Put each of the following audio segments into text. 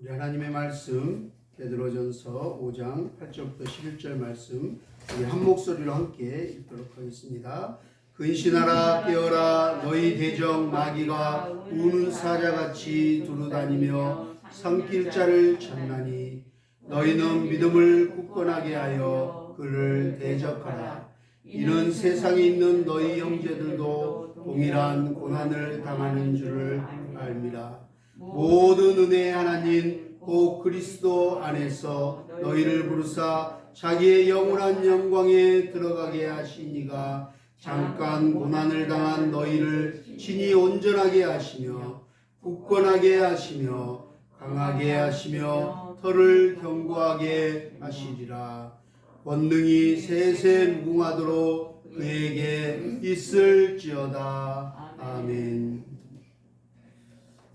우리 하나님의 말씀 베드로전서 5장 8절부터 11절 말씀 우리 한 목소리로 함께 읽도록 하겠습니다. 근신하라 깨어라 너희 대적 마귀가 우는 사자같이 두루다니며 삼킬 자를 찾나니 너희는 믿음을 굳건하게 하여 그를 대적하라. 이는 세상에 있는 너희 형제들도 동일한 고난을 당하는 줄을 알미라. 모든 은혜의 하나님 곧 그리스도 안에서 너희를 부르사 자기의 영원한 영광에 들어가게 하시니가 잠깐 고난을 당한 너희를 친히 온전하게 하시며 굳건하게 하시며 강하게 하시며 털을 견고하게 하시리라. 권능이 세세 무궁하도록 그에게 있을지어다. 아멘.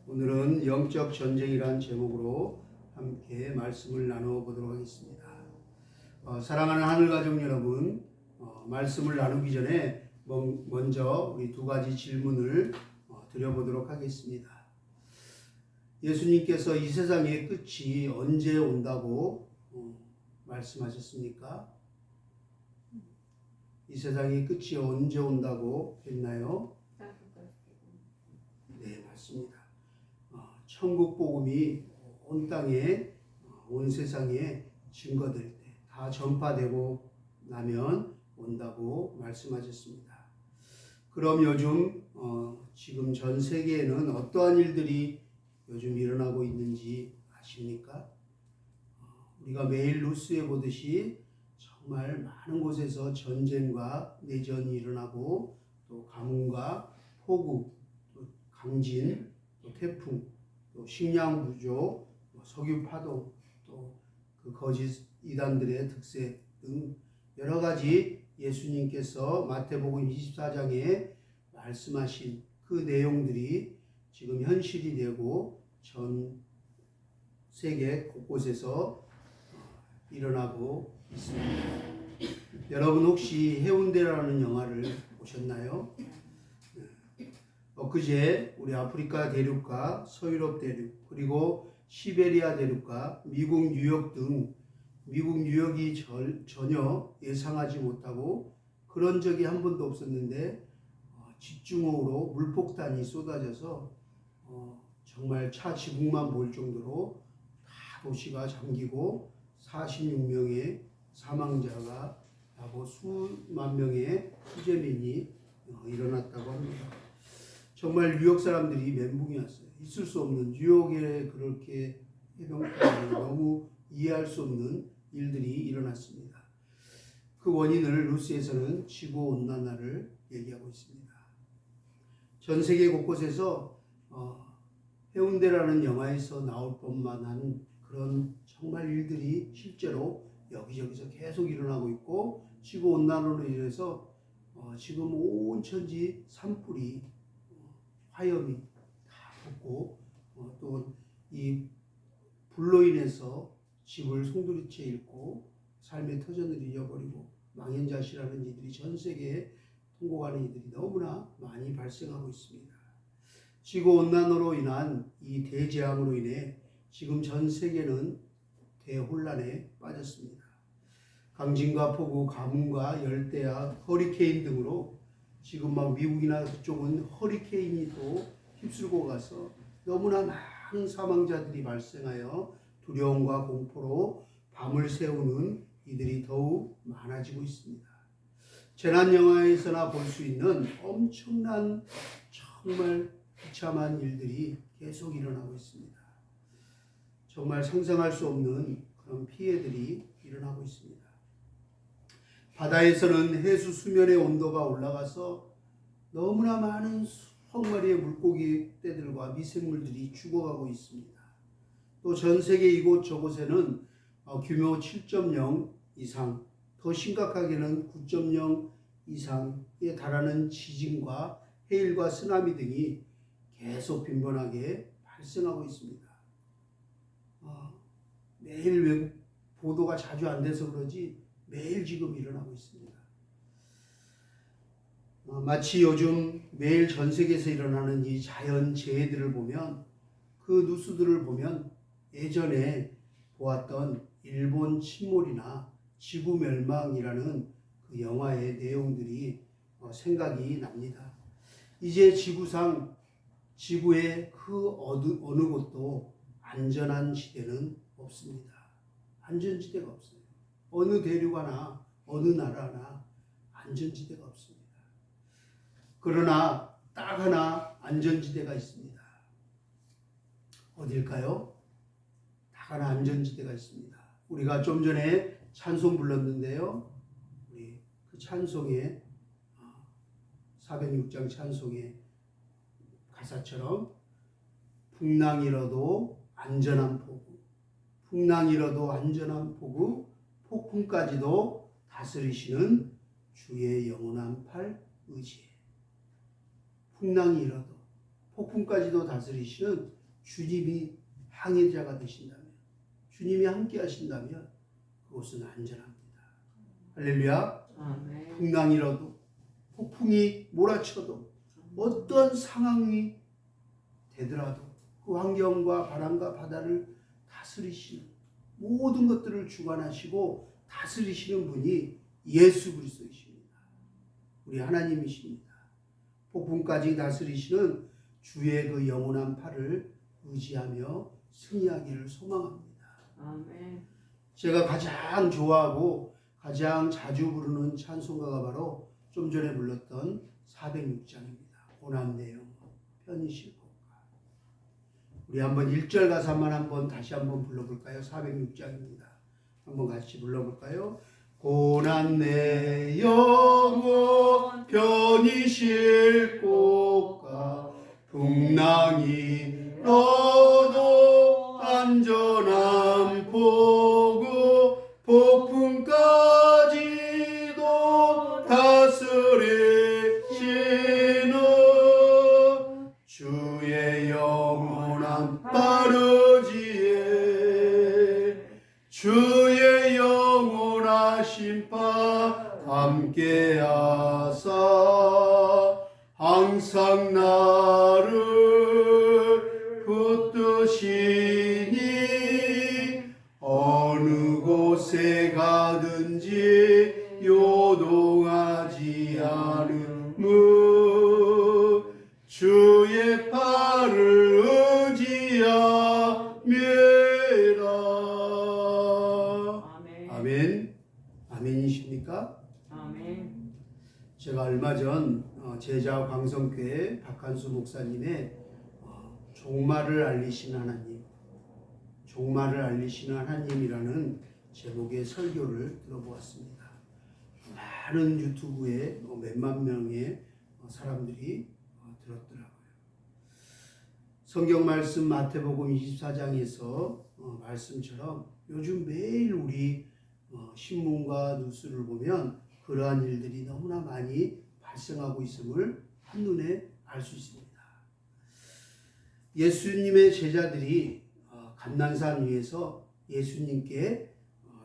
오늘은 영적 전쟁이란 제목으로 함께 말씀을 나누어 보도록 하겠습니다. 사랑하는 하늘가족 여러분, 말씀을 나누기 전에 먼저 우리 두 가지 질문을 드려보도록 하겠습니다. 예수님께서 이 세상의 끝이 언제 온다고 말씀하셨습니까? 이 세상의 끝이 언제 온다고 했나요? 네, 맞습니다. 천국 복음이 온 땅에 온 세상에 증거될 때 다 전파되고 나면 온다고 말씀하셨습니다. 그럼 요즘 지금 전 세계에는 어떠한 일들이 요즘 일어나고 있는지 아십니까? 우리가 매일 뉴스에 보듯이 정말 많은 곳에서 전쟁과 내전이 일어나고 또 가뭄과 폭우, 또 강진, 또 태풍, 또 식량 부족, 석유 파동, 또 그 거짓 이단들의 득세 등 여러 가지 예수님께서 마태복음 24장에 말씀하신 그 내용들이 지금 현실이 되고 전 세계 곳곳에서 일어나고 있습니다. 여러분 혹시 해운대라는 영화를 보셨나요? 엊그제 우리 아프리카 대륙과 서유럽 대륙 그리고 시베리아 대륙과 미국 뉴욕 등 미국 뉴욕이 전혀 예상하지 못하고 그런 적이 한 번도 없었는데 집중호우로 물폭탄이 쏟아져서 정말 차 지붕만 보일 정도로 다 도시가 잠기고 46명의 사망자가 나고 수만 명의 수재민이 일어났다고 합니다. 정말 뉴욕 사람들이 멘붕이 왔어요. 있을 수 없는 뉴욕에 그렇게 해변가에 너무 이해할 수 없는 일들이 일어났습니다. 그 원인을 루스에서는 지구온난화를 얘기하고 있습니다. 전 세계 곳곳에서 해운대라는 영화에서 나올 법만한 그런 정말 일들이 실제로 여기저기서 계속 일어나고 있고 지구온난화로 인해서 지금 온 천지 산불이 화염이 다 붙고 또 이 불로 인해서 집을 송두리째 잃고 삶의 터전을 잃어버리고 망연자실하는 이들이 전 세계에 통곡하는 이들이 너무나 많이 발생하고 있습니다. 지구온난화로 인한 이 대재앙으로 인해 지금 전 세계는 대혼란에 빠졌습니다. 강진과 폭우, 가뭄과 열대야, 허리케인 등으로 지금 막 미국이나 그쪽은 허리케인이 또 휩쓸고 가서 너무나 많은 사망자들이 발생하여 두려움과 공포로 밤을 새우는 이들이 더욱 많아지고 있습니다. 재난 영화에서나 볼 수 있는 엄청난 정말 비참한 일들이 계속 일어나고 있습니다. 정말 상상할 수 없는 그런 피해들이 일어나고 있습니다. 바다에서는 해수 수면의 온도가 올라가서 너무나 많은 수억 마리의 물고기 떼들과 미생물들이 죽어가고 있습니다. 또 전 세계 이곳저곳에는 규모 7.0 이상, 더 심각하게는 9.0 이상에 달하는 지진과 해일과 쓰나미 등이 계속 빈번하게 발생하고 있습니다. 매일 외국 보도가 자주 안 돼서 그러지 매일 지금 일어나고 있습니다. 마치 요즘 매일 전 세계에서 일어나는 이 자연 재해들을 보면 그 뉴스들을 보면 예전에 보았던 일본 침몰이나 지구 멸망이라는 그 영화의 내용들이 생각이 납니다. 이제 지구의 그 어느 곳도 안전한 지대는 없습니다. 안전지대가 없어요. 어느 대륙하나 어느 나라나 안전지대가 없습니다. 그러나 딱 하나 안전지대가 있습니다. 어딜까요? 딱 하나 안전지대가 있습니다. 우리가 좀 전에 찬송 불렀는데요. 우리 그 찬송의 406장 찬송의 가사처럼 풍랑이라도 안전한 포구, 풍랑이라도 안전한 포구, 폭풍까지도 다스리시는 주의 영원한 팔 의지에. 풍랑이라도 폭풍까지도 다스리시는 주님이 항해자가 되신다면, 주님이 함께 하신다면 그곳은 안전합니다. 할렐루야. 아멘. 풍랑이라도 폭풍이 몰아쳐도 어떤 상황이 되더라도 그 환경과 바람과 바다를 다스리시는, 모든 것들을 주관하시고 다스리시는 분이 예수 그리스도이십니다. 우리 하나님이십니다. 폭풍까지 다스리시는 주의 그 영원한 팔을 의지하며 승리하기를 소망합니다. 아멘. 제가 가장 좋아하고 가장 자주 부르는 찬송가가 바로 좀 전에 불렀던 406장입니다. 고난내 영혼 편히 쉴 곳가. 우리 한번 1절 가사만 한번 다시 한번 불러볼까요? 406장입니다. 한번 같이 불러볼까요? 고난내 영혼 편히 쉴 곳가 풍랑이 너도 안전한 포구 폭풍까지도 다스리시는 주의 영원한 빠르지에 주의 영원하신 바 함께하사 항상 나를 붙드시니 어느 곳에 가든지 요동하지 않음은 주의 팔을 의지함이라. 아멘. 아멘이십니까? 아멘. 제가 얼마 전 제자 광성교회 박한수 목사님의 종말을 알리시는 하나님, 종말을 알리시는 하나님이라는 제목의 설교를 들어보았습니다. 많은 유튜브에 몇만 명의 사람들이 들었더라고요. 성경 말씀 마태복음 24장에서 말씀처럼 요즘 매일 우리 신문과 뉴스를 보면 그러한 일들이 너무나 많이 발생하고 있음을 한눈에 알 수 있습니다. 예수님의 제자들이 감난산 위에서 예수님께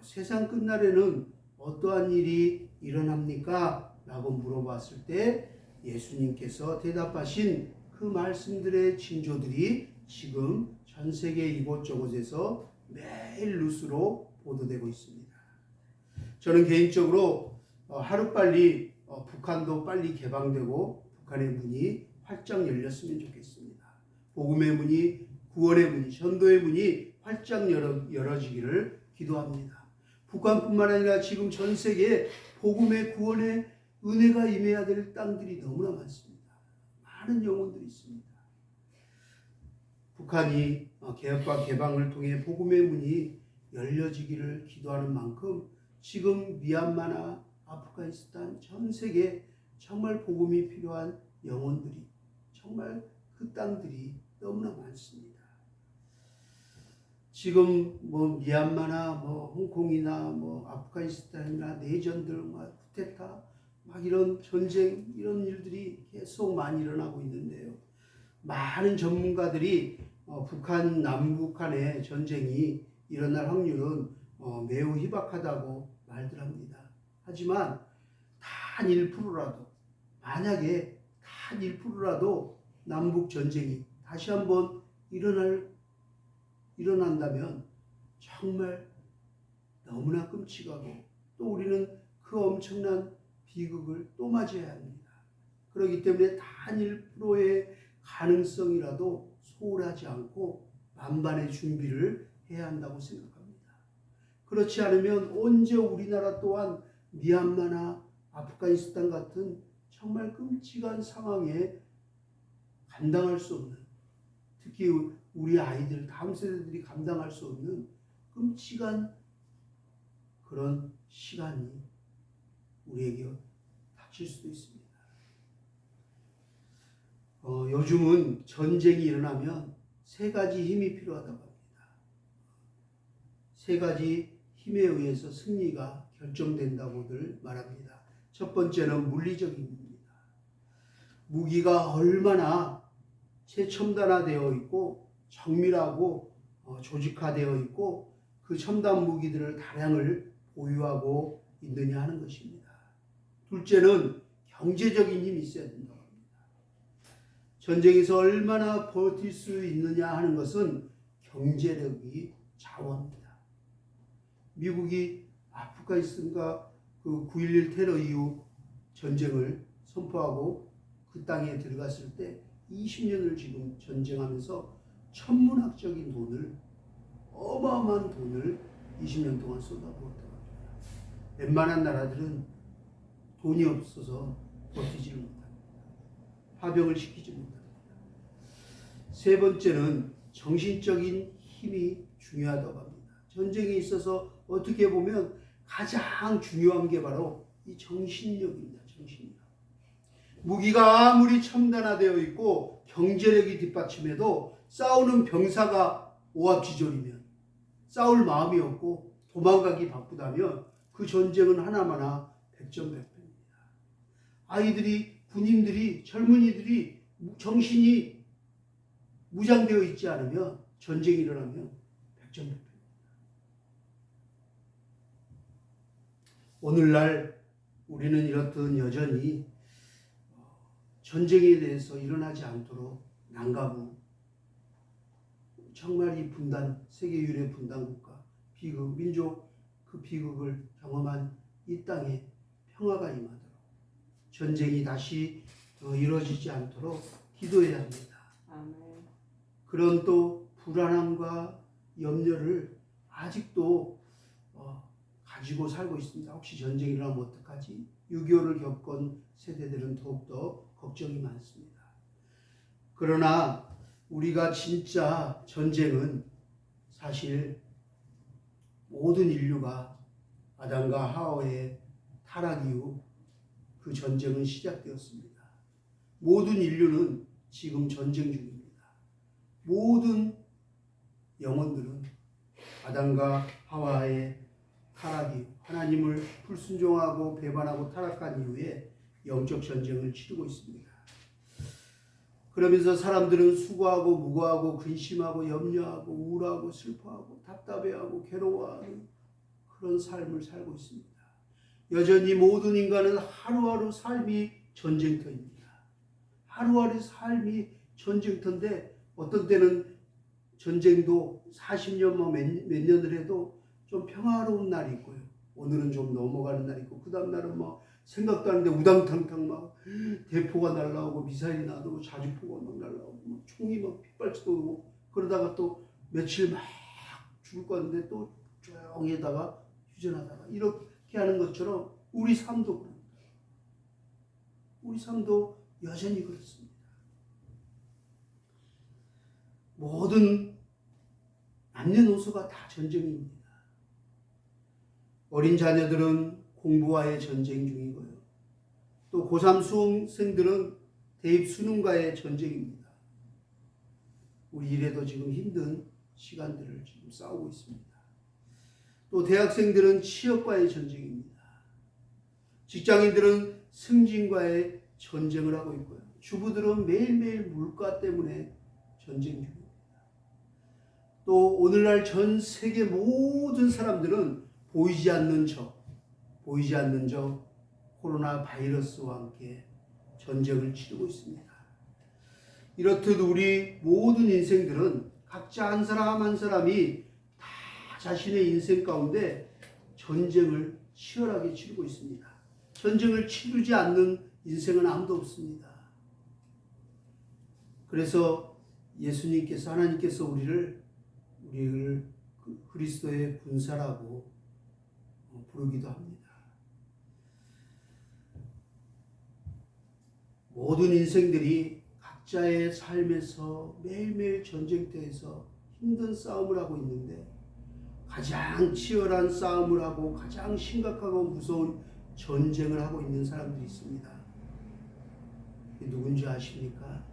세상 끝날에는 어떠한 일이 일어납니까? 라고 물어봤을 때 예수님께서 대답하신 그 말씀들의 징조들이 지금 전 세계 이곳저곳에서 매일 뉴스로 보도되고 있습니다. 저는 개인적으로 하루빨리 북한도 빨리 개방되고 북한의 문이 활짝 열렸으면 좋겠습니다. 복음의 문이, 구원의 문이, 전도의 문이 활짝 열어지기를 기도합니다. 북한뿐만 아니라 지금 전 세계에 복음의 구원의 은혜가 임해야 될 땅들이 너무나 많습니다. 많은 영혼들이 있습니다. 북한이 개혁과 개방을 통해 복음의 문이 열려지기를 기도하는 만큼 지금 미얀마나 아프가니스탄 전 세계 정말 복음이 필요한 영혼들이, 정말 그 땅들이 너무나 많습니다. 지금 미얀마나 홍콩이나 아프가니스탄이나 내전들, 쿠데타, 이런 전쟁, 이런 일들이 계속 많이 일어나고 있는데요. 많은 전문가들이 북한 남북 간의 전쟁이 일어날 확률은 매우 희박하다고 말들 합니다. 하지만 단 1%라도, 만약에 단 1%라도 남북 전쟁이 다시 한번 일어날 일어난다면 정말 너무나 끔찍하고 또 우리는 그 엄청난 비극을 또 맞이해야 합니다. 그렇기 때문에 단 1%의 가능성이라도 소홀하지 않고 만반의 준비를 해야 한다고 생각합니다. 그렇지 않으면 언제 우리나라 또한 미얀마나 아프가니스탄 같은 정말 끔찍한 상황에 감당할 수 없는, 특히 우리 아이들, 다음 세대들이 감당할 수 없는 끔찍한 그런 시간이 우리에게 닥칠 수도 있습니다. 요즘은 전쟁이 일어나면 세 가지 힘이 필요하다고 합니다. 세 가지 힘에 의해서 승리가 결정된다고들 말합니다. 첫 번째는 물리적인 힘입니다. 무기가 얼마나 최첨단화되어 있고 정밀하고 조직화되어 있고 그 첨단 무기들을 다량을 보유하고 있느냐 하는 것입니다. 둘째는 경제적인 힘이 있어야 된다고 합니다. 전쟁에서 얼마나 버틸 수 있느냐 하는 것은 경제력이 좌우합니다. 미국이 아프가니스탄과 그 9.11 테러 이후 전쟁을 선포하고 그 땅에 들어갔을 때 20년을 지금 전쟁하면서 천문학적인 돈을, 어마어마한 돈을 20년 동안 쏟아부었다고 합니다. 웬만한 나라들은 돈이 없어서 버티지를 못합니다. 파병을 시키지 못합니다. 세 번째는 정신적인 힘이 중요하다고 합니다. 전쟁에 있어서 어떻게 보면 가장 중요한 게 바로 이 정신력입니다. 정신력. 무기가 아무리 첨단화되어 있고 경제력이 뒷받침해도 싸우는 병사가 오합지졸이면, 싸울 마음이 없고 도망가기 바쁘다면 그 전쟁은 하나마나 백전백패입니다. 아이들이, 군인들이, 젊은이들이 정신이 무장되어 있지 않으면, 전쟁이 일어나면 백전백패입니다. 오늘날 우리는 이렇듯 여전히 전쟁에 대해서 일어나지 않도록 난가부, 정말 이 분단, 세계 유일의 분단 국가, 비극, 민족 그 비극을 경험한 이 땅에 평화가 임하도록, 전쟁이 다시 이루어지지 않도록 기도해야 합니다. 아멘. 그런 또 불안함과 염려를 아직도 가지고 살고 있습니다. 혹시 전쟁이 일어나면 어떡하지? 6.25를 겪은 세대들은 더욱더 걱정이 많습니다. 그러나 우리가 진짜 전쟁은 사실 모든 인류가 아담과 하와의 타락 이후 그 전쟁은 시작되었습니다. 모든 인류는 지금 전쟁 중입니다. 모든 영혼들은 아담과 하와의 타락 이후, 하나님을 불순종하고 배반하고 타락한 이후에 영적 전쟁을 치르고 있습니다. 그러면서 사람들은 수고하고 무고하고 근심하고 염려하고 우울하고 슬퍼하고 답답해하고 괴로워하는 그런 삶을 살고 있습니다. 여전히 모든 인간은 하루하루 삶이 전쟁터입니다. 하루하루 삶이 전쟁터인데 어떤 때는 전쟁도 40년 몇 년을 해도 좀 평화로운 날이 있고요. 오늘은 좀 넘어가는 날이 있고 그 다음 날은 막 생각도 안 하는데 우당탕탕 막 대포가 날라오고 미사일이 나오고 자주포가 막 날라오고 막 총이 막 빗발치고 오고 그러다가 또 며칠 막 죽을 것 같은데 또 조용히 하다가 휴전하다가 이렇게 하는 것처럼 우리 삶도 그렇습니다. 우리 삶도 여전히 그렇습니다. 모든 남녀노소가 다 전쟁입니다. 어린 자녀들은 공부와의 전쟁 중이고요. 또 고3 수험생들은 대입 수능과의 전쟁입니다. 우리 일에도 지금 힘든 시간들을 지금 싸우고 있습니다. 또 대학생들은 취업과의 전쟁입니다. 직장인들은 승진과의 전쟁을 하고 있고요. 주부들은 매일매일 물가 때문에 전쟁 중입니다. 또 오늘날 전 세계 모든 사람들은 보이지 않는 저 코로나 바이러스와 함께 전쟁을 치르고 있습니다. 이렇듯 우리 모든 인생들은 각자 한 사람 한 사람이 다 자신의 인생 가운데 전쟁을 치열하게 치르고 있습니다. 전쟁을 치르지 않는 인생은 아무도 없습니다. 그래서 예수님께서, 하나님께서 우리를 그리스도의 군사라고 부르기도 합니다. 모든 인생들이 각자의 삶에서 매일매일 전쟁터에서 힘든 싸움을 하고 있는데, 가장 치열한 싸움을 하고 가장 심각하고 무서운 전쟁을 하고 있는 사람들이 있습니다. 그게 누군지 아십니까?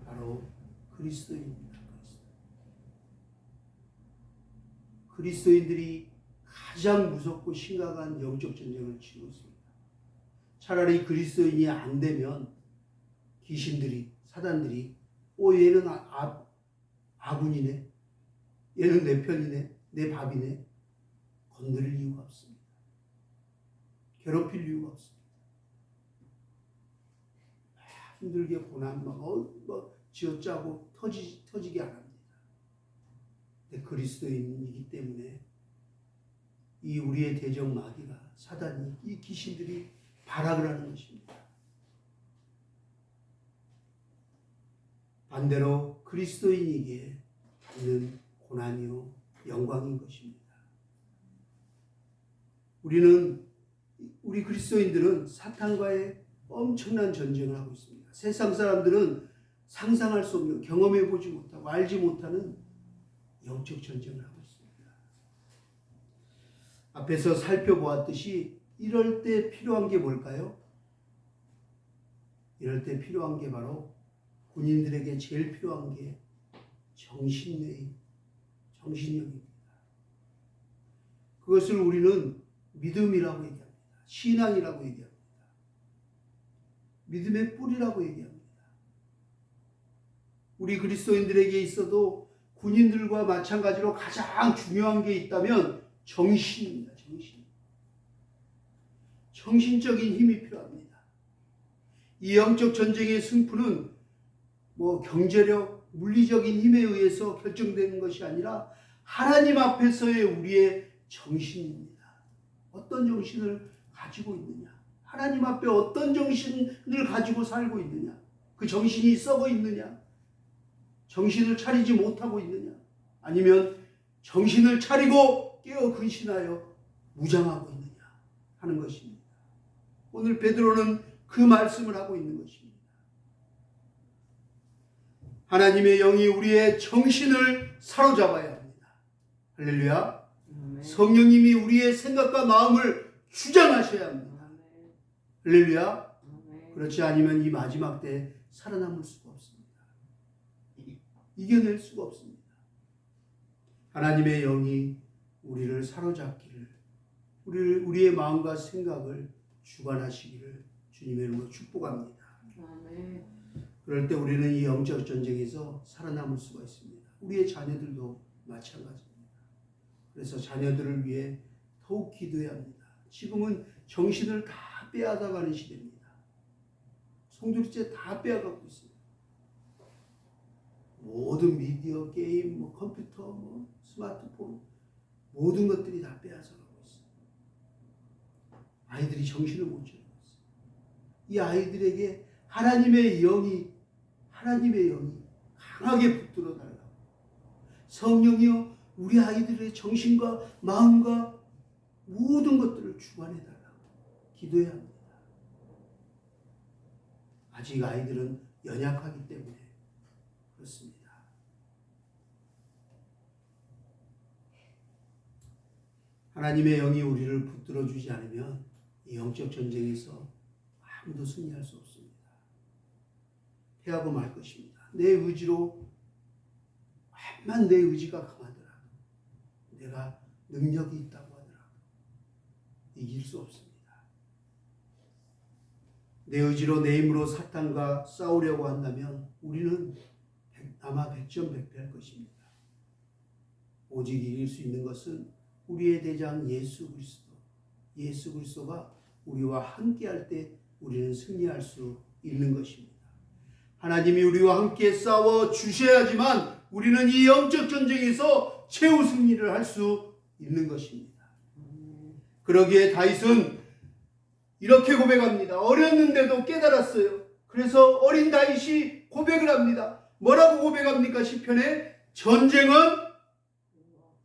바로 그리스도인입니다. 그리스도인들이 가장 무섭고 심각한 영적 전쟁을 치르고 있습니다. 차라리 그리스도인이 안 되면 귀신들이, 사단들이 얘는 아군이네, 얘는 내 편이네, 내 밥이네, 건드릴 이유가 없습니다. 괴롭힐 이유가 없습니다. 힘들게 고난 쥐어짜고 터지게 안 합니다. 근데 그리스도인이기 때문에 이 우리의 대적 마귀가, 사단이, 이 귀신들이 발악을 하는 것입니다. 반대로 그리스도인에게 받는 고난이요 영광인 것입니다. 우리 그리스도인들은 사탄과의 엄청난 전쟁을 하고 있습니다. 세상 사람들은 상상할 수 없는, 경험해 보지 못하고 알지 못하는 영적 전쟁을 하고 있습니다. 앞에서 살펴보았듯이 이럴 때 필요한 게 뭘까요? 이럴 때 필요한 게 바로, 군인들에게 제일 필요한 게 정신력입니다. 그것을 우리는 믿음이라고 얘기합니다. 신앙이라고 얘기합니다. 믿음의 뿌리라고 얘기합니다. 우리 그리스도인들에게 있어도 군인들과 마찬가지로 가장 중요한 게 있다면 정신입니다. 정신적인 힘이 필요합니다. 이 영적 전쟁의 승부는 경제력, 물리적인 힘에 의해서 결정되는 것이 아니라 하나님 앞에서의 우리의 정신입니다. 어떤 정신을 가지고 있느냐, 하나님 앞에 어떤 정신을 가지고 살고 있느냐, 그 정신이 썩어 있느냐, 정신을 차리지 못하고 있느냐, 아니면 정신을 차리고 깨어 근신하여 무장하고 있느냐 하는 것입니다. 오늘 베드로는 그 말씀을 하고 있는 것입니다. 하나님의 영이 우리의 정신을 사로잡아야 합니다. 할렐루야. 성령님이 우리의 생각과 마음을 주장하셔야 합니다. 할렐루야. 그렇지 않으면 이 마지막 때 살아남을 수가 없습니다. 이겨낼 수가 없습니다. 하나님의 영이 우리를 사로잡기를, 우리의 마음과 생각을 주관하시기를 주님의 이름으로 축복합니다. 아멘. 그럴 때 우리는 이 영적 전쟁에서 살아남을 수가 있습니다. 우리의 자녀들도 마찬가지입니다. 그래서 자녀들을 위해 더욱 기도해야 합니다. 지금은 정신을 다 빼앗아가는 시대입니다. 성도들째 다 빼앗아가고 있습니다. 모든 미디어, 게임, 컴퓨터, 스마트폰, 모든 것들이 다 빼앗아가고 있습니다. 아이들이 정신을 못 차리고 있습니다. 이 아이들에게 하나님의 영이 강하게 붙들어 달라고, 성령이여 우리 아이들의 정신과 마음과 모든 것들을 주관해 달라고 기도해야 합니다. 아직 아이들은 연약하기 때문에 그렇습니다. 하나님의 영이 우리를 붙들어 주지 않으면 이 영적 전쟁에서 아무도 승리할 수 없습니다. 패하고 말 것입니다. 내 의지로, 암만 내 의지가 강하더라도, 내가 능력이 있다고 하더라도 이길 수 없습니다. 내 의지로, 내 힘으로 사탄과 싸우려고 한다면 우리는 아마 백전백패할 것입니다. 오직 이길 수 있는 것은 우리의 대장 예수 그리스도가 우리와 함께할 때 우리는 승리할 수 있는 것입니다. 하나님이 우리와 함께 싸워 주셔야지만 우리는 이 영적 전쟁에서 최후 승리를 할 수 있는 것입니다. 그러기에 다윗은 이렇게 고백합니다. 어렸는데도 깨달았어요. 그래서 어린 다윗이 고백을 합니다. 뭐라고 고백합니까? 시편에 전쟁은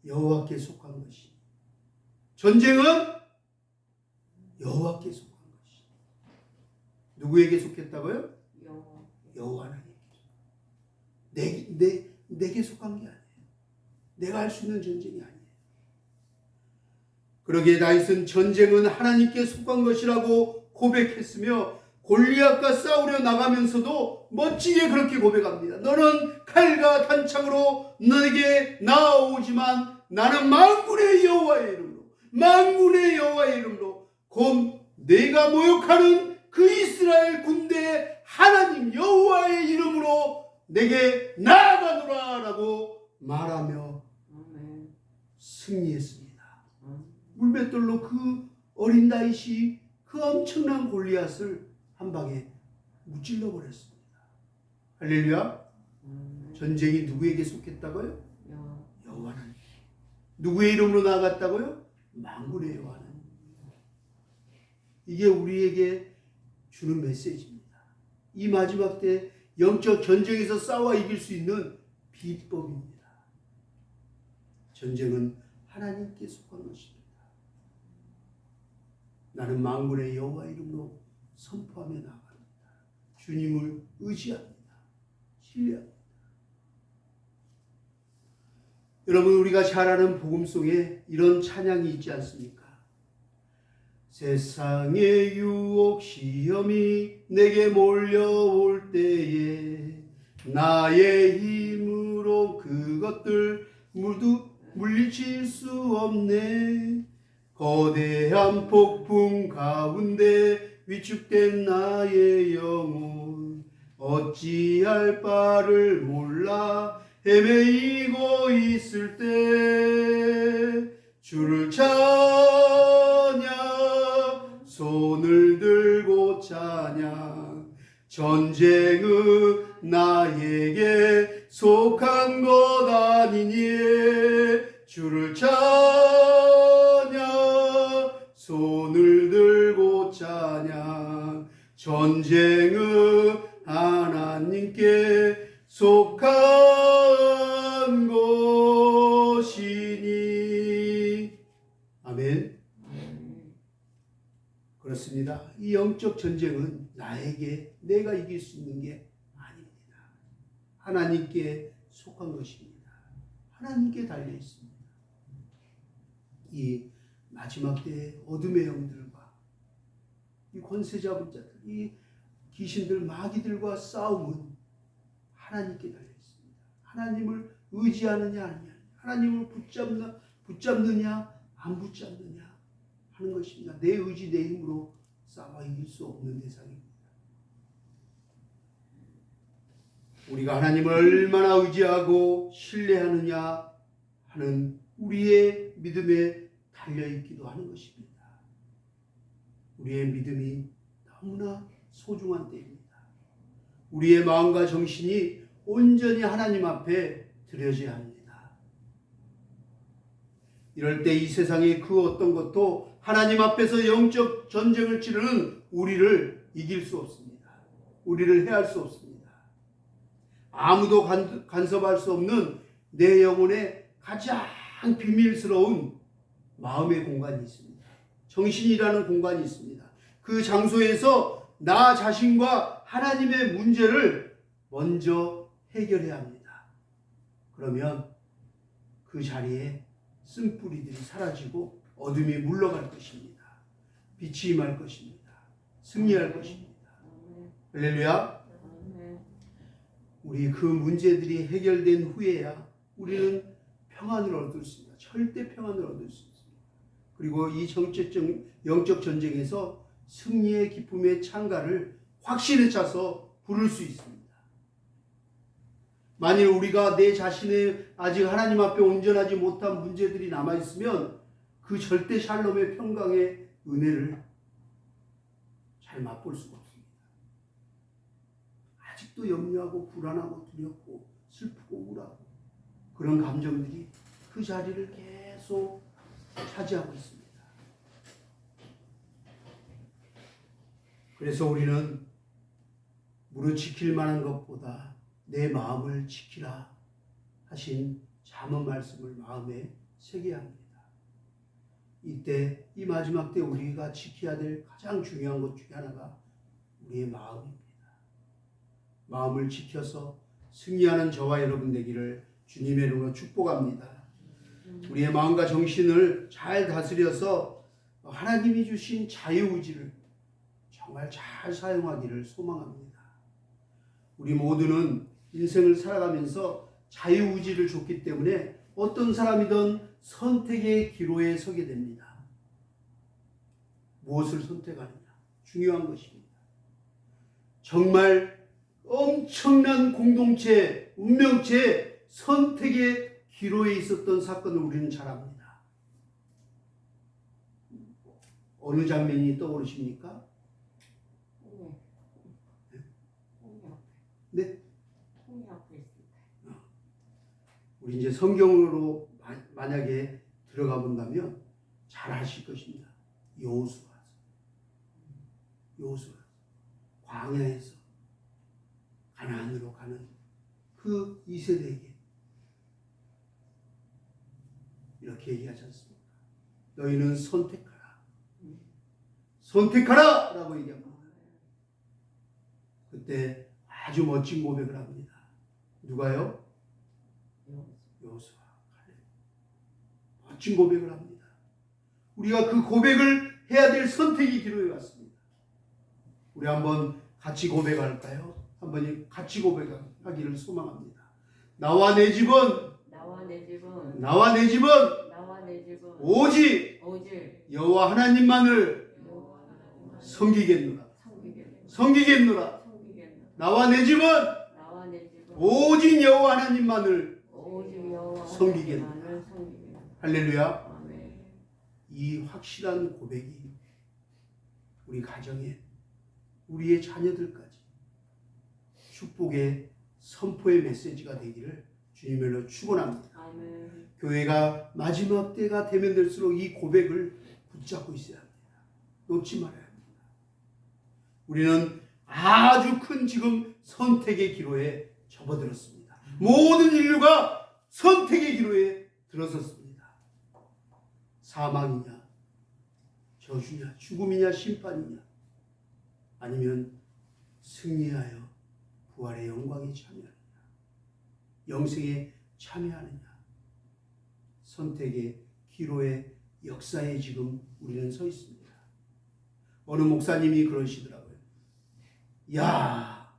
여호와께 속한 것이. 전쟁은 여호와께 속한 것이. 누구에게 속했다고요? 여호와 하나님께. 내게 속한 게 아니에요. 내가 할 수 있는 전쟁이 아니에요. 그러기에 다윗은 전쟁은 하나님께 속한 것이라고 고백했으며 골리앗과 싸우려 나가면서도 멋지게 그렇게 고백합니다. 너는 칼과 단창으로 너에게 나아오지만 나는 만군의 여호와의 이름으로 곧 내가 모욕하는 그 이스라엘 군대의 하나님 여호와의 이름으로 내게 나아가노라 라고 말하며 승리했습니다. 물맷돌로 그 어린 다윗이 그 엄청난 골리앗을 한 방에 무찔러 버렸습니다. 할렐루야. 전쟁이 누구에게 속했다고요? 여호와 하나님. 누구의 이름으로 나아갔다고요? 만군의 여호와 하나님. 이게 우리에게 주는 메시지입니다. 이 마지막 때 영적 전쟁에서 싸워 이길 수 있는 비법입니다. 전쟁은 하나님께 속한 것입니다. 나는 만군의 여호와 이름으로 선포하며 나아갑니다. 주님을 의지합니다. 신뢰합니다. 여러분, 우리가 잘 아는 복음 속에 이런 찬양이 있지 않습니까? 세상의 유혹 시험이 내게 몰려올 때에 나의 힘으로 그것들 모두 물리칠 수 없네. 거대한 폭풍 가운데 위축된 나의 영혼 어찌할 바를 몰라 헤매이고 있을 때 주를 찬양 손을 들고 찬양 전쟁은 나에게 속한 것 아니니 주를 찬양 손을 들고 찬양 전쟁은 하나님께 속한 것이니. 아멘. 그렇습니다. 이 영적 전쟁은 나에게 내가 이길 수 있는 게 아닙니다. 하나님께 속한 것입니다. 하나님께 달려 있습니다. 이 마지막 때의 어둠의 영들과 이 권세 잡은 자들, 이 귀신들, 마귀들과 싸움은 하나님께 달려 있습니다. 하나님을 의지하느냐 아니냐, 하나님을 붙잡느냐 안 붙잡느냐 하는 것입니다. 내 의지, 내 힘으로 싸워 이길 수 없는 대상입니다. 우리가 하나님을 얼마나 의지하고 신뢰하느냐 하는 우리의 믿음에 달려있기도 하는 것입니다. 우리의 믿음이 너무나 소중한 때입니다. 우리의 마음과 정신이 온전히 하나님 앞에 드려져야 합니다. 이럴 때 이 세상의 그 어떤 것도 하나님 앞에서 영적 전쟁을 치르는 우리를 이길 수 없습니다. 우리를 해할 수 없습니다. 아무도 간섭할 수 없는 내 영혼의 가장 비밀스러운 마음의 공간이 있습니다. 정신이라는 공간이 있습니다. 그 장소에서 나 자신과 하나님의 문제를 먼저 해결해야 합니다. 그러면 그 자리에 쓴뿌리들이 사라지고 어둠이 물러갈 것입니다. 빛이 임할 것입니다. 승리할 것입니다. 할렐루야. 우리 그 문제들이 해결된 후에야 우리는 평안을 얻을 수 있습니다. 절대 평안을 얻을 수 있습니다. 그리고 이 영적 전쟁에서 승리의 기쁨의 창가를 확신에 차서 부를 수 있습니다. 만일 우리가 내 자신의 아직 하나님 앞에 온전하지 못한 문제들이 남아있으면 그 절대 샬롬의 평강의 은혜를 잘 맛볼 수가 없습니다. 아직도 염려하고 불안하고 두렵고 슬프고 우울하고 그런 감정들이 그 자리를 계속 차지하고 있습니다. 그래서 우리는 무릇 지킬 만한 것보다 내 마음을 지키라 하신 잠언 말씀을 마음에 새겨야 합니다. 이때 이 마지막 때 우리가 지켜야 될 가장 중요한 것 중에 하나가 우리의 마음입니다. 마음을 지켜서 승리하는 저와 여러분 되기를 주님의 이름으로 축복합니다. 우리의 마음과 정신을 잘 다스려서 하나님이 주신 자유의지를 정말 잘 사용하기를 소망합니다. 우리 모두는 인생을 살아가면서 자유의지를 줬기 때문에 어떤 사람이든 선택의 기로에 서게 됩니다. 무엇을 선택하느냐 중요한 것입니다. 정말 엄청난 공동체, 운명체 선택의 기로에 있었던 사건을 우리는 잘 압니다. 어느 장면이 떠오르십니까? 네? 우리 이제 성경으로 만약에 들어가 본다면 잘 아실 것입니다. 여호수아 광야에서 가나안으로 가는 그 2세대에게 이렇게 얘기하지 않습니까? 너희는 선택하라 라고 얘기합니다. 그때 아주 멋진 고백을 합니다. 누가요? 여호수아 칼렙. 멋진 고백을 합니다. 우리가 그 고백을 해야 될 선택이 기로에 왔습니다. 우리 한번 같이 고백할까요? 한번 같이 고백하기를 소망합니다. 나와 내 집은 오직 여호와 하나님만을 섬기겠노라. 나와 내 집은 오직 여호와 하나님만을 섬기겠노라. 할렐루야. 이 확실한 고백이 우리 가정에 우리의 자녀들까지 축복의 선포의 메시지가 되기를 주님으로 축원합니다. 교회가 마지막 때가 되면 될수록 이 고백을 붙잡고 있어야 합니다. 놓지 말아야 합니다. 우리는 아주 큰 지금 선택의 기로에 접어들었습니다. 모든 인류가 선택의 기로에 들어섰습니다. 사망이냐, 저주냐, 죽음이냐, 심판이냐, 아니면 승리하여 부활의 영광에 참여하느냐, 영생에 참여하느냐, 선택의 기로의 역사에 지금 우리는 서 있습니다. 어느 목사님이 그러시더라고요. 야,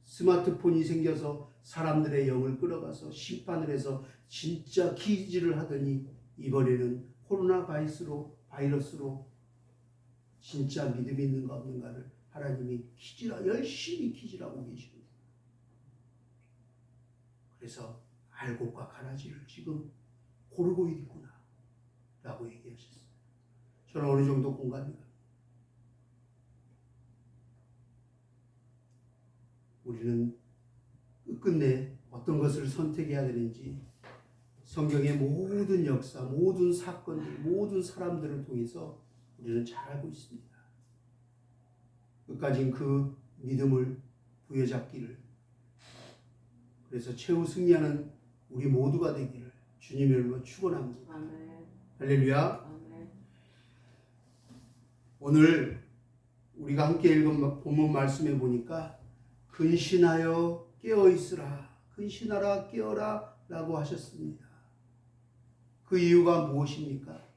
스마트폰이 생겨서 사람들의 영을 끌어가서 심판을 해서 진짜 기지를 하더니 이번에는 코로나 바이러스로 진짜 믿음이 있는가 없는가를 하나님이 열심히 퀴즈라고 계십니다. 그래서 알곡과 가라지를 지금 고르고 있구나 라고 얘기하셨어요. 저는 어느 정도 공감이 갑니다. 우리는 끝끝내 어떤 것을 선택해야 되는지 성경의 모든 역사, 모든 사건들, 모든 사람들을 통해서 우리는 잘 알고 있습니다. 끝까지 그 믿음을 부여잡기를, 그래서 최후 승리하는 우리 모두가 되기를 주님의 이름으로 축원합니다. 할렐루야. 아멘. 오늘 우리가 함께 읽은 본문 말씀에 보니까 근신하여 깨어있으라, 근신하라 깨어라 라고 하셨습니다. 그 이유가 무엇입니까?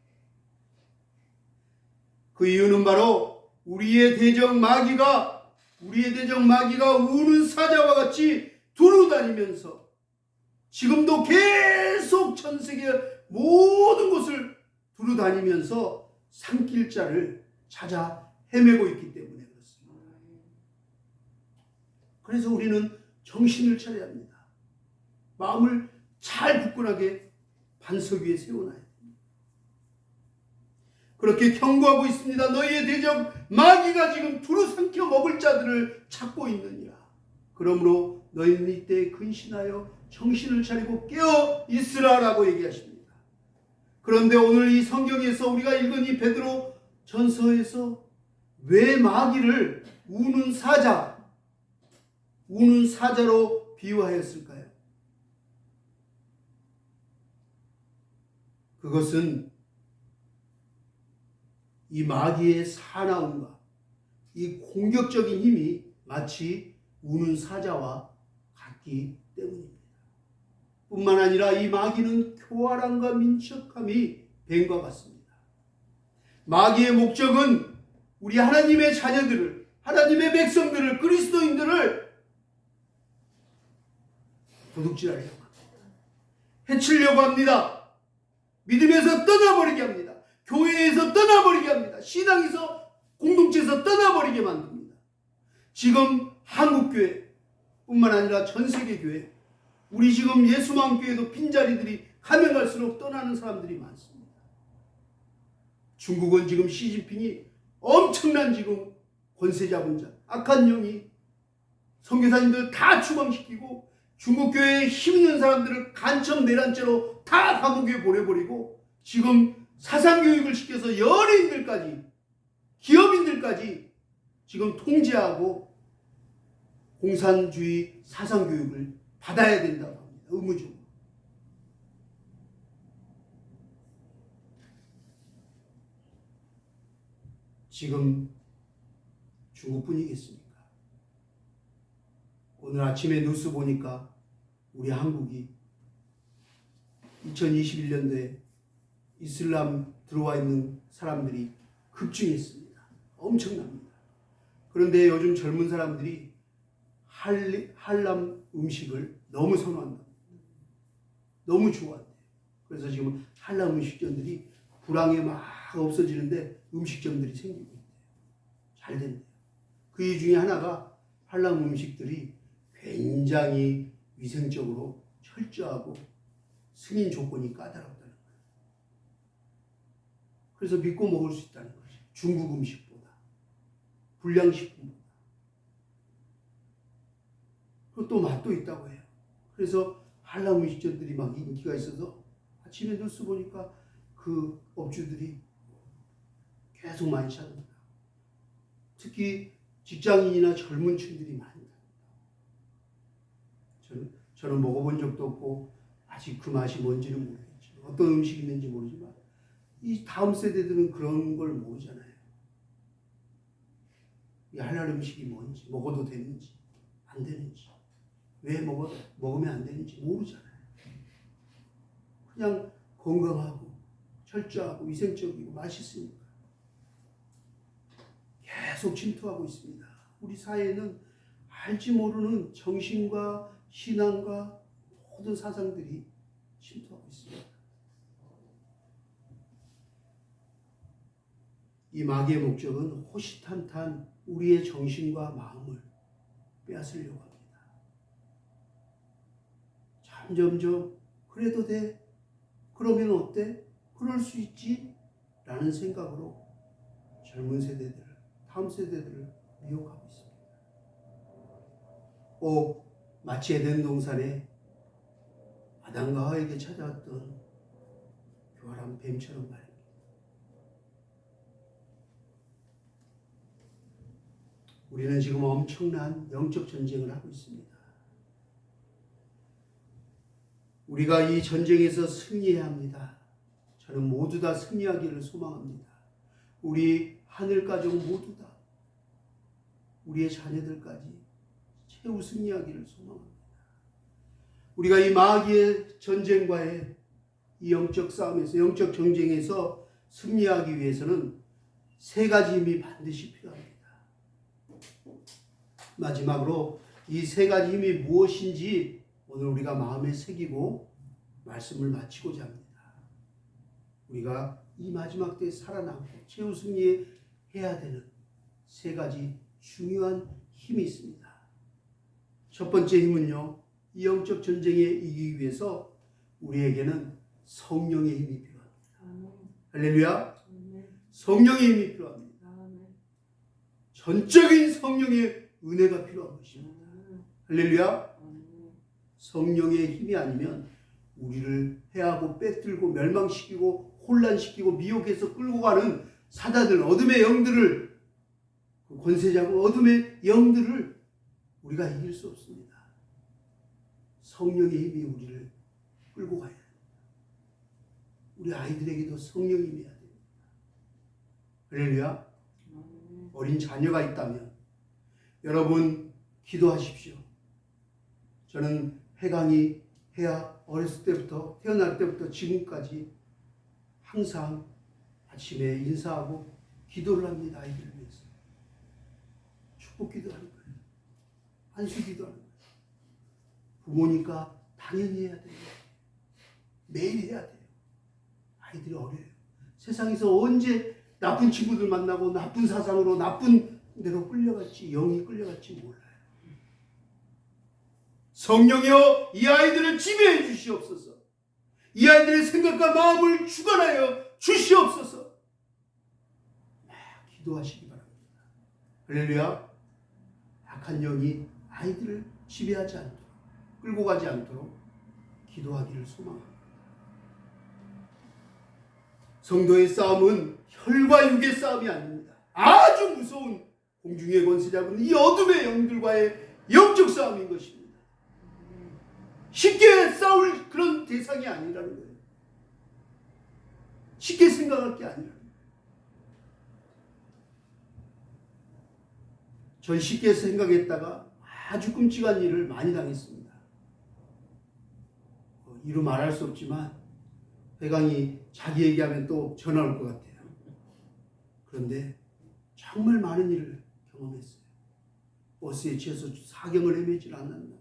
그 이유는 바로 우리의 대적 마귀가 우는 사자와 같이 두루다니면서 지금도 계속 전 세계 모든 곳을 두루다니면서 산길자를 찾아 헤매고 있기 때문에 그렇습니다. 그래서 우리는 정신을 차려야 합니다. 마음을 잘 굳건하게 반석 위에 세워놔야 됩니다. 그렇게 경고하고 있습니다. 너희의 대적 마귀가 지금 두루 삼켜 먹을 자들을 찾고 있느니라. 그러므로 너희는 이때 근신하여 정신을 차리고 깨어 있으라라고 얘기하십니다. 그런데 오늘 이 성경에서 우리가 읽은 이 베드로 전서에서 왜 마귀를 우는 사자로 비유하였을까요? 그것은 이 마귀의 사나움과 이 공격적인 힘이 마치 우는 사자와 같기 때문입니다. 뿐만 아니라 이 마귀는 교활함과 민첩함이 뱀과 같습니다. 마귀의 목적은 우리 하나님의 자녀들을, 하나님의 백성들을, 그리스도인들을 도둑질하려고 합니다. 해치려고 합니다. 믿음에서 떠나버리게 합니다. 교회에서 떠나버리게 합니다. 신앙에서, 공동체에서 떠나버리게 만듭니다. 지금 한국교회 뿐만 아니라 전세계교회, 우리 지금 예수마음교회도 빈자리들이 가면 갈수록 떠나는 사람들이 많습니다. 중국은 지금 시진핑이 엄청난 지금 권세 잡은 자, 악한 영이 선교사님들 다 추방시키고 중국 교회에 힘 있는 사람들을 간첩 내란죄로 다 감옥에 보내버리고 지금 사상교육을 시켜서 연예인들까지, 기업인들까지 지금 통제하고 공산주의 사상교육을 받아야 된다고 합니다. 의무적으로. 지금 중국뿐이겠습니까? 오늘 아침에 뉴스 보니까 우리 한국이 2021년도에 이슬람 들어와 있는 사람들이 급증했습니다. 엄청납니다. 그런데 요즘 젊은 사람들이 한람 음식을 너무 선호한다. 너무 좋아한대요. 그래서 지금 한람 음식점들이 불황에 막 없어지는데 음식점들이 생기고 있대요. 잘 된대요. 그 중에 하나가 한람 음식들이 굉장히 위생적으로 철저하고 승인 조건이 까다롭다는 거예요. 그래서 믿고 먹을 수 있다는 거죠. 중국 음식보다, 불량식품보다. 그리고 또 맛도 있다고 해요. 그래서 한람 음식점들이 막 인기가 있어서 아침에 뉴스 보니까 그 업주들이 계속 많이 찾는다. 특히 직장인이나 젊은 층들이 많이 찾는다. 저는 먹어본 적도 없고 아직 그 맛이 뭔지는 모르겠지만, 어떤 음식이 있는지 모르지만 이 다음 세대들은 그런 걸 모르잖아요. 이 할랄 음식이 뭔지, 먹어도 되는지 안 되는지, 왜 먹으면 안 되는지 모르잖아요. 그냥 건강하고 철저하고 위생적이고 맛있으니까 계속 침투하고 있습니다. 우리 사회에는 알지 모르는 정신과 신앙과 모든 사상들이 침투하고 있습니다. 이 마귀의 목적은 호시탐탐 우리의 정신과 마음을 빼앗으려고 합니다. 점점점 그래도 돼? 그러면 어때? 그럴 수 있지? 라는 생각으로 젊은 세대들을, 다음 세대들을 미혹하고 있습니다. 꼭 마치 에덴 동산에 아담과 하와에게 찾아왔던 교활한 뱀처럼 말입니다. 우리는 지금 엄청난 영적 전쟁을 하고 있습니다. 우리가 이 전쟁에서 승리해야 합니다. 저는 모두 다 승리하기를 소망합니다. 우리 하늘 가족 모두 다, 우리의 자녀들까지 최후 승리하기를 소망합니다. 우리가 이 마귀의 전쟁과의 이 영적 싸움에서, 영적 전쟁에서 승리하기 위해서는 세 가지 힘이 반드시 필요합니다. 마지막으로 이 세 가지 힘이 무엇인지 오늘 우리가 마음에 새기고 말씀을 마치고자 합니다. 우리가 이 마지막 때에 살아남고 최후 승리해야 되는 세 가지 중요한 힘이 있습니다. 첫 번째 힘은요, 이 영적 전쟁에 이기기 위해서 우리에게는 성령의 힘이 필요합니다. 아멘. 할렐루야. 아멘. 성령의 힘이 필요합니다. 아멘. 전적인 성령의 은혜가 필요한 것입니다. 할렐루야. 아멘. 성령의 힘이 아니면 우리를 해하고 빼들고 멸망시키고 혼란시키고 미혹해서 끌고 가는 사단들, 어둠의 영들을, 권세 잡은 어둠의 영들을 우리가 이길 수 없습니다. 성령의 힘이 우리를 끌고 가야 합니다. 우리 아이들에게도 성령이 임해야 됩니다. 할렐루야. 어린 자녀가 있다면 여러분 기도하십시오. 저는 해강이 해야 어렸을 때부터 태어날 때부터 지금까지 항상 아침에 인사하고 기도를 합니다. 아이들을 위해서. 축복 기도하는 거예요. 안수 기도하는 거예요. 부모니까 당연히 해야 돼요. 매일 해야 돼요. 아이들이 어려요. 세상에서 언제 나쁜 친구들 만나고 나쁜 사상으로 나쁜 데로 끌려갈지, 영이 끌려갈지 몰라요. 성령이여 이 아이들을 지배해 주시옵소서. 이 아이들의 생각과 마음을 주관하여 주시옵소서. 기도하시기 바랍니다. 할렐루야. 악한 영이 아이들을 지배하지 않도록, 끌고 가지 않도록 기도하기를 소망합니다. 성도의 싸움은 혈과 육의 싸움이 아닙니다. 아주 무서운 공중의 권세 잡은 이 어둠의 영들과의 영적 싸움인 것입니다. 쉽게 싸울 그런 대상이 아니라는 거예요. 쉽게 생각할 게 아니라는 거예요. 전 쉽게 생각했다가 아주 끔찍한 일을 많이 당했습니다. 이루 말할 수 없지만 회강이 자기 얘기하면 또 전화 올 것 같아요. 그런데 정말 많은 일을 경험했어요. 버스에 취해서 사경을 헤매질 않았나.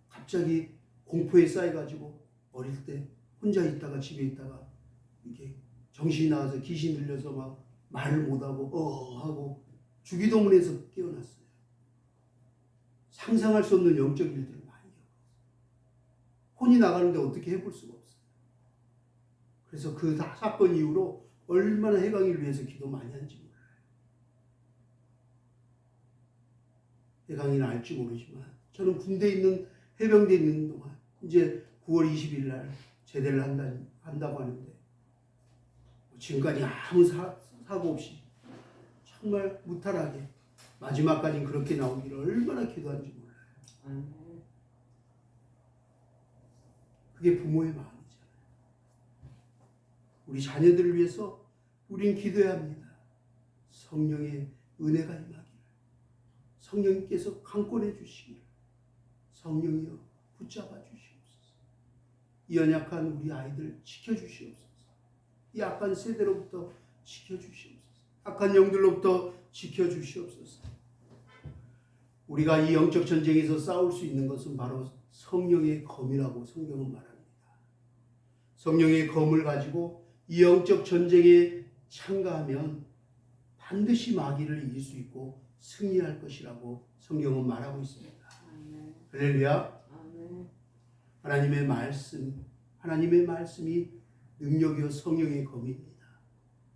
갑자기 공포에 쌓여가지고 어릴 때 혼자 있다가 집에 있다가 이렇게 정신이 나가서 귀신 들려서 막 말을 못하고 하고 주기도문에서 깨어났어요. 상상할 수 없는 영적 일들을 많이 겪었어요. 혼이 나가는데 어떻게 해볼 수가 없어요. 그래서 그 사건 이후로 얼마나 해강이를 위해서 기도 많이 한지 몰라요. 해강이는 알지 모르지만 저는 군대에 있는 해병대에 있는 동안 이제 9월 20일 날 제대를 한다고 하는데 지금까지 아무 사고 없이 정말 무탈하게 마지막까지 그렇게 나오기를 얼마나 기도한지 몰라요. 그게 부모의 마음이잖아요. 우리 자녀들을 위해서 우린 기도해야 합니다. 성령의 은혜가 임하기를, 성령님께서 강권해 주시기를, 성령이여 붙잡아 주시옵소서. 이 연약한 우리 아이들 지켜주시옵소서. 이 악한 세대로부터 지켜주시옵소서. 악한 영들로부터 지켜주시옵소서. 우리가 이 영적 전쟁에서 싸울 수 있는 것은 바로 성령의 검이라고 성경은 말합니다. 성령의 검을 가지고 이 영적 전쟁에 참가하면 반드시 마귀를 이길 수 있고 승리할 것이라고 성경은 말하고 있습니다. 할렐루야. 하나님의 말씀이 능력이요 성령의 검입니다.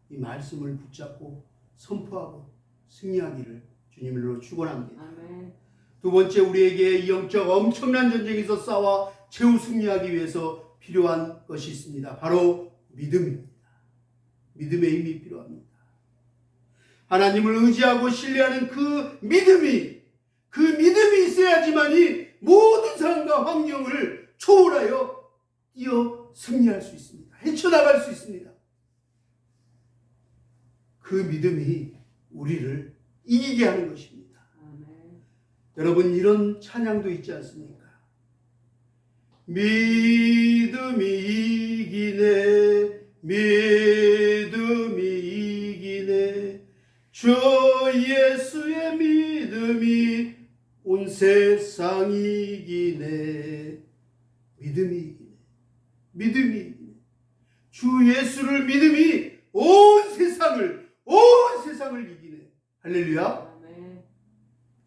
이 말씀을 붙잡고 선포하고 승리하기를 주님으로 축원합니다. 두 번째, 우리에게 이 영적 엄청난 전쟁에서 싸워 최후 승리하기 위해서 필요한 것이 있습니다. 바로 믿음입니다. 믿음의 힘이 필요합니다. 하나님을 의지하고 신뢰하는 그 믿음이 있어야지만이 모든 상황과 환경을 초월하여 뛰어 승리할 수 있습니다. 헤쳐나갈 수 있습니다. 그 믿음이 우리를 이기게 하는 것입니다. 여러분, 이런 찬양도 있지 않습니까? 믿음이 이기네, 믿음이 이기네, 주 예수의 믿음이 온 세상 이기네. 믿음이 이기네, 믿음이 이기네. 주 예수를 믿음이 온 세상을 이기네. 할렐루야.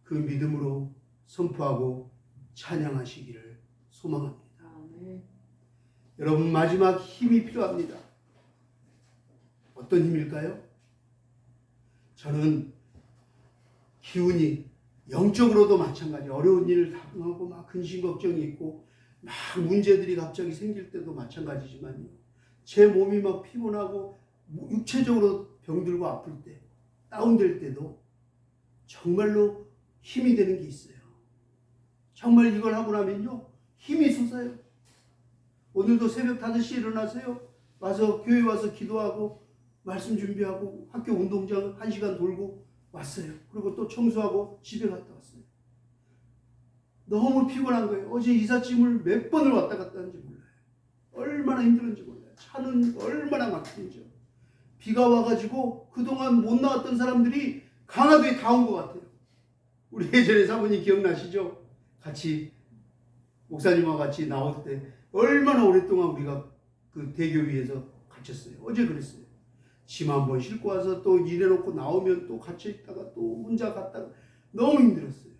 그 믿음으로 선포하고 찬양하시기를 소망합니다. 여러분, 마지막 힘이 필요합니다. 어떤 힘일까요? 저는 기운이 영적으로도 마찬가지, 어려운 일을 당하고 막 근심 걱정이 있고 막 문제들이 갑자기 생길 때도 마찬가지지만요. 제 몸이 막 피곤하고 육체적으로 병들고 아플 때, 다운될 때도 정말로 힘이 되는 게 있어요. 정말 이걸 하고 나면요, 힘이 솟아요. 오늘도 새벽 5시에 일어나서요, 와서 교회 와서 기도하고 말씀 준비하고 학교 운동장 1시간 돌고 왔어요. 그리고 또 청소하고 집에 갔다 왔어요. 너무 피곤한 거예요. 어제 이삿짐을 몇 번을 왔다 갔다 하는지 몰라요. 얼마나 힘들었는지 몰라요. 차는 얼마나 막히는지. 비가 와가지고 그동안 못 나왔던 사람들이 강화도에 다 온 것 같아요. 우리 예전에 사모님 기억나시죠? 같이 목사님과 같이 나올 때 얼마나 오랫동안 우리가 그 대교 위에서 갇혔어요. 어제 그랬어요. 짐 한 번 싣고 와서 또 일해놓고 나오면 또 갇혀 있다가 또 혼자 갔다가 너무 힘들었어요.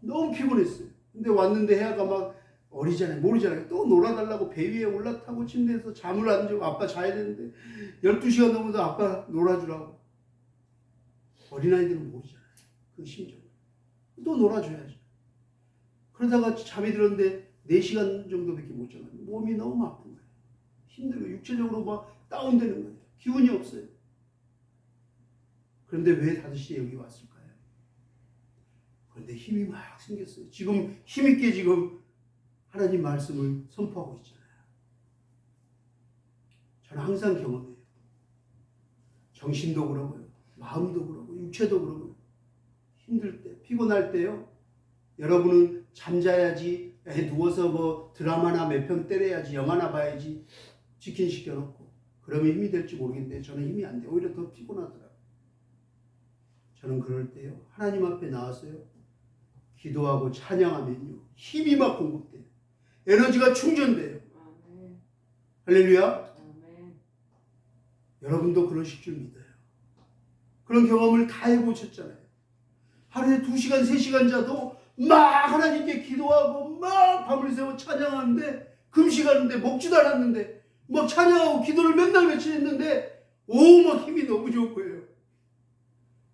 너무 피곤했어요. 근데 왔는데 해아가 막 어리잖아요. 모르잖아요. 또 놀아달라고 배 위에 올라타고 침대에서 잠을 안 자고 아빠 자야 되는데 12시간 넘어도 아빠 놀아주라고. 어린아이들은 모르잖아요. 그 심정을. 또 놀아줘야죠. 그러다가 잠이 들었는데 4시간 정도밖에 못 자요. 몸이 너무 아픈 거예요. 힘들고 육체적으로 막 다운되는 거예요. 기운이 없어요. 그런데 왜 5시에 여기 왔을까요? 그런데 힘이 막 생겼어요. 지금 힘있게 지금 하나님 말씀을 선포하고 있잖아요. 저는 항상 경험해요. 정신도 그러고요. 마음도 그러고 육체도 그러고요. 힘들 때, 피곤할 때요. 여러분은 잠자야지, 누워서 뭐 드라마나 몇 편 때려야지, 영화나 봐야지 치킨 시켜놓고 그러면 힘이 될지 모르겠는데 저는 힘이 안 돼요. 오히려 더 피곤하더라고요. 저는 그럴 때요. 하나님 앞에 나와서요. 기도하고 찬양하면요. 힘이 막 공급돼요. 에너지가 충전돼요. 아멘. 할렐루야. 아멘. 여러분도 그러실 줄 믿어요. 그런 경험을 다 해보셨잖아요. 하루에 2시간, 3시간 자도 막 하나님께 기도하고 막 밤을 새워 찬양하는데 금식하는데 먹지도 않았는데 막 찬양하고 기도를 맨날 며칠 했는데 막 힘이 너무 좋은 거예요.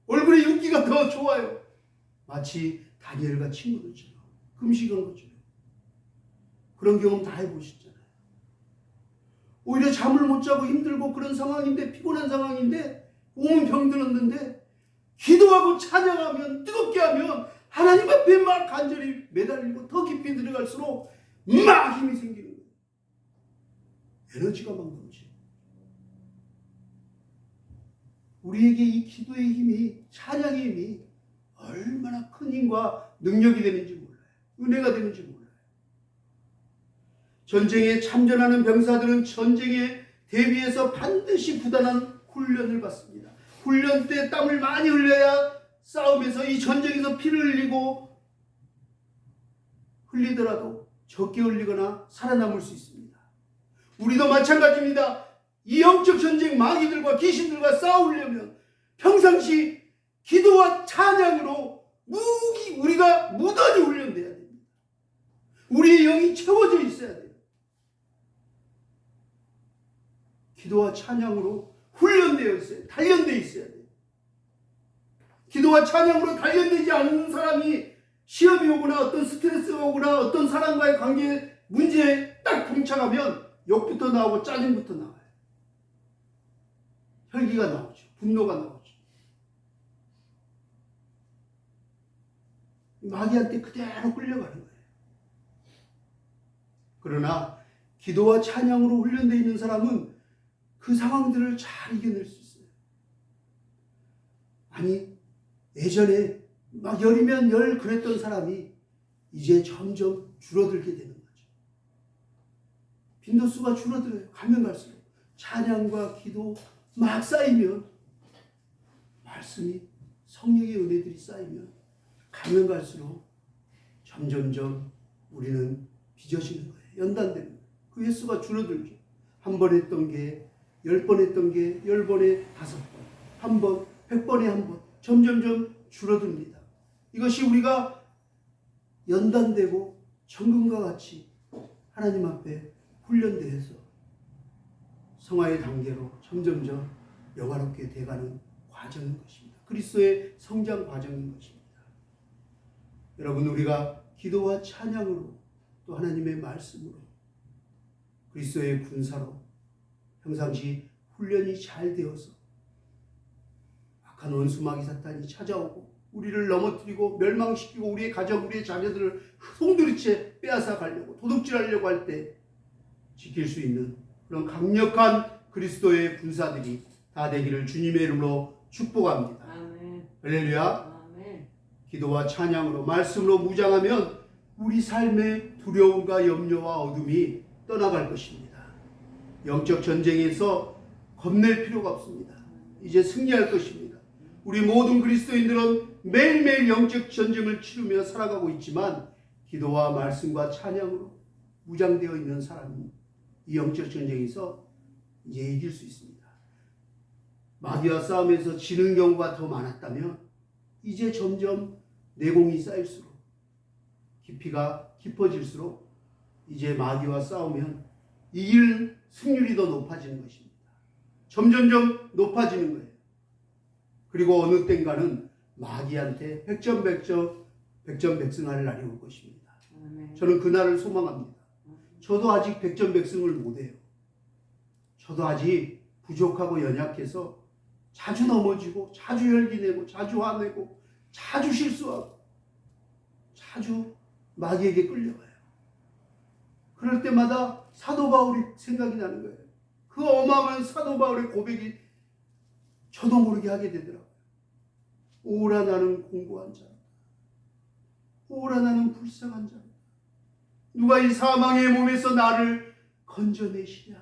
얼굴에 윤기가 더 좋아요. 마치 다니엘과 친구들처럼 금식한 것처럼. 그런 경험 다 해보셨잖아요. 오히려 잠을 못 자고 힘들고 그런 상황인데 피곤한 상황인데 온 병들었는데 기도하고 찬양하면 뜨겁게 하면 하나님 앞에 막 간절히 매달리고 더 깊이 들어갈수록 막 힘이 생기는 거예요. 에너지가 막 넘치고. 우리에게 이 기도의 힘이, 찬양의 힘이 얼마나 큰 힘과 능력이 되는지 몰라요. 은혜가 되는지 몰라요. 전쟁에 참전하는 병사들은 전쟁에 대비해서 반드시 부단한 훈련을 받습니다. 훈련 때 땀을 많이 흘려야 싸움에서 이 전쟁에서 피를 흘리고 흘리더라도 적게 흘리거나 살아남을 수 있습니다. 우리도 마찬가지입니다. 이 영적 전쟁 마귀들과 귀신들과 싸우려면 평상시 기도와 찬양으로 우리가 무던히 훈련돼야 됩니다. 우리의 영이 채워져 있어야 돼요. 기도와 찬양으로 훈련되어 있어요. 단련되어 있어야 돼요. 기도와 찬양으로 단련되지 않는 사람이 시험이 오거나 어떤 스트레스가 오거나 어떤 사람과의 관계 문제에 딱 봉착하면 욕부터 나오고 짜증부터 나와요. 혈기가 나오죠. 분노가 나오죠. 마귀한테 그대로 끌려가는 거예요. 그러나 기도와 찬양으로 훈련되어 있는 사람은 그 상황들을 잘 이겨낼 수 있어요. 아니 예전에 막 열이면 열 그랬던 사람이 이제 점점 줄어들게 되는 거죠. 빈도수가 줄어들어요. 가면 갈수록 찬양과 기도 막 쌓이면 말씀이 성령의 은혜들이 쌓이면 가면 갈수록 점점점 우리는 빚어지는 거예요. 연단되는 거예요. 그 횟수가 줄어들죠. 한 번 했던 게 10번 했던 게 10번에 5번, 한 번, 100번에 한 번, 점점점 줄어듭니다. 이것이 우리가 연단되고 정금과 같이 하나님 앞에 훈련돼서 성화의 단계로 점점점 영화롭게 돼가는 과정인 것입니다. 그리스도의 성장 과정인 것입니다. 여러분, 우리가 기도와 찬양으로 또 하나님의 말씀으로 그리스도의 군사로 평상시 훈련이 잘 되어서 악한 원수마귀 사탄이 찾아오고 우리를 넘어뜨리고 멸망시키고 우리의 가족, 우리의 자녀들을 송두리째 빼앗아 가려고 도둑질하려고 할 때 지킬 수 있는 그런 강력한 그리스도의 군사들이 다 되기를 주님의 이름으로 축복합니다. 아멘. 할렐루야. 아멘. 기도와 찬양으로 말씀으로 무장하면 우리 삶의 두려움과 염려와 어둠이 떠나갈 것입니다. 영적 전쟁에서 겁낼 필요가 없습니다. 이제 승리할 것입니다. 우리 모든 그리스도인들은 매일매일 영적 전쟁을 치르며 살아가고 있지만 기도와 말씀과 찬양으로 무장되어 있는 사람이 이 영적 전쟁에서 이제 이길 수 있습니다. 마귀와 싸움에서 지는 경우가 더 많았다면 이제 점점 내공이 쌓일수록 깊이가 깊어질수록 이제 마귀와 싸우면 이길 승률이 더 높아지는 것입니다. 점점점 높아지는 거예요. 그리고 어느 땐가는 마귀한테 백전백승할 날이 올 것입니다. 아멘. 저는 그날을 소망합니다. 저도 아직 백전백승을 못해요. 저도 아직 부족하고 연약해서 자주 넘어지고 자주 혈기내고 자주 화내고 자주 실수하고 자주 마귀에게 끌려가요. 그럴 때마다 사도 바울이 생각이 나는 거예요. 그 어마어마한 사도 바울의 고백이 저도 모르게 하게 되더라고요. 오라 나는 공고한 자다. 오라 나는 불쌍한 자다. 누가 이 사망의 몸에서 나를 건져내시랴.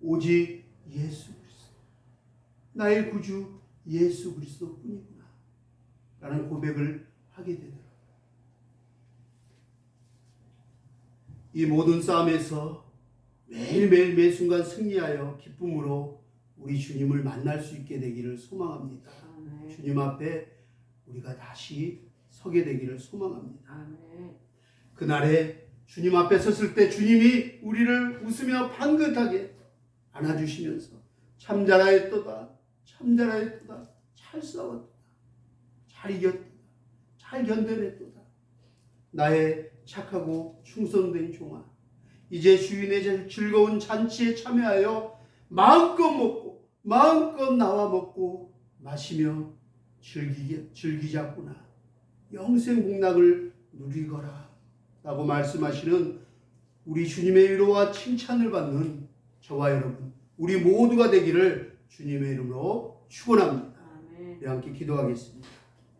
오직 예수 그리스도. 나의 구주 예수 그리스도 뿐이구나. 라는 고백을 하게 되더라고요. 이 모든 싸움에서 매일매일 매순간 승리하여 기쁨으로 우리 주님을 만날 수 있게 되기를 소망합니다. 아멘. 주님 앞에 우리가 다시 서게 되기를 소망합니다. 아멘. 그날에 주님 앞에 섰을 때 주님이 우리를 웃으며 반긋하게 안아주시면서 참 잘하였도다, 참 잘하였도다, 잘 싸웠도다, 잘 이겼도다, 잘 견뎌냈도다. 나의 착하고 충성된 종아, 이제 주인의 즐거운 잔치에 참여하여 마음껏 먹고 마음껏 나와 먹고 마시며 즐기자꾸나. 영생 복락을 누리거라 라고 말씀하시는 우리 주님의 위로와 칭찬을 받는 저와 여러분, 우리 모두가 되기를 주님의 이름으로 축원합니다. 아멘. 우리 함께 기도하겠습니다.